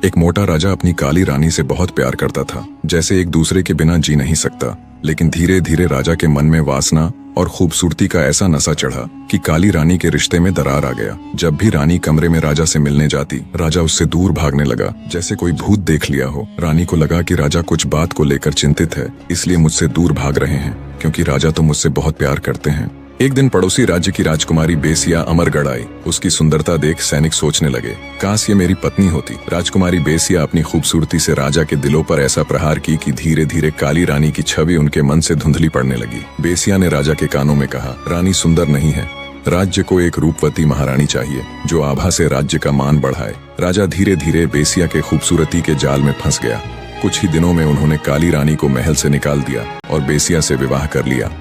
एक मोटा राजा अपनी काली रानी से बहुत प्यार करता था, जैसे एक दूसरे के बिना जी नहीं सकता। लेकिन धीरे धीरे राजा के मन में वासना और खूबसूरती का ऐसा नशा चढ़ा कि काली रानी के रिश्ते में दरार आ गया। जब भी रानी कमरे में राजा से मिलने जाती, राजा उससे दूर भागने लगा, जैसे कोई भूत देख लिया हो। रानी को लगा कि राजा कुछ बात को लेकर चिंतित है, इसलिए मुझसे दूर भाग रहे हैं, क्योंकि राजा तो मुझसे बहुत प्यार करते हैं। एक दिन पड़ोसी राज्य की राजकुमारी बेसिया अमरगढ़ आई। उसकी सुंदरता देख सैनिक सोचने लगे, काश ये मेरी पत्नी होती। राजकुमारी बेसिया अपनी खूबसूरती से राजा के दिलों पर ऐसा प्रहार की कि धीरे धीरे काली रानी की छवि उनके मन से धुंधली पड़ने लगी। बेसिया ने राजा के कानों में कहा, रानी सुंदर नहीं है, राज्य को एक रूपवती महारानी चाहिए जो आभा से राज्य का मान बढ़ाए। राजा धीरे धीरे बेसिया के खूबसूरती के जाल में फंस गया। कुछ ही दिनों में उन्होंने काली रानी को महल से निकाल दिया और बेसिया से विवाह कर लिया।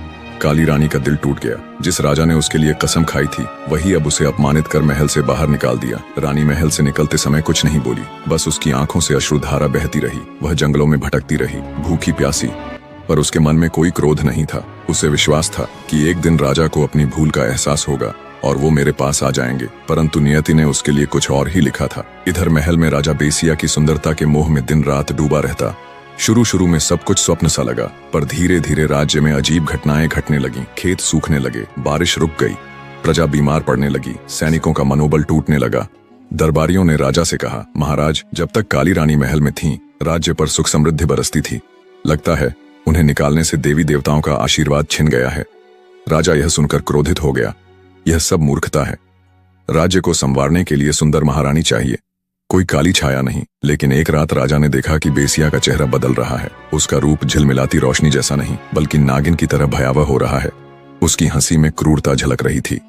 काली रानी का दिल टूट गया। जिस राजा ने उसके लिए कसम खाई थी, वही अब उसे अपमानित कर महल से बाहर निकाल दिया। रानी महल से निकलते समय कुछ नहीं बोली, बस उसकी आंखों से अश्रुधारा बहती रही। वह जंगलों में भटकती रही, भूखी प्यासी, पर उसके मन में कोई क्रोध नहीं था। उसे विश्वास था कि एक दिन राजा को अपनी भूल का एहसास होगा और वो मेरे पास आ जाएंगे। परंतु नियति ने उसके लिए कुछ और ही लिखा था। इधर महल में राजा बेसिया की सुंदरता के मोह में दिन रात डूबा रहता। शुरू में सब कुछ स्वप्न सा लगा, पर धीरे धीरे राज्य में अजीब घटनाएं घटने लगीं। खेत सूखने लगे, बारिश रुक गई, प्रजा बीमार पड़ने लगी, सैनिकों का मनोबल टूटने लगा। दरबारियों ने राजा से कहा, महाराज, जब तक काली रानी महल में थीं, राज्य पर सुख समृद्धि बरसती थी। लगता है उन्हें निकालने से देवी देवताओं का आशीर्वाद छिन गया है। राजा यह सुनकर क्रोधित हो गया। यह सब मूर्खता है। राज्य को संवारने के लिए सुंदर महारानी चाहिए, कोई काली छाया नहीं। लेकिन एक रात राजा ने देखा कि बेसिया का चेहरा बदल रहा है। उसका रूप झिलमिलाती रोशनी जैसा नहीं, बल्कि नागिन की तरह भयावह हो रहा है। उसकी हंसी में क्रूरता झलक रही थी।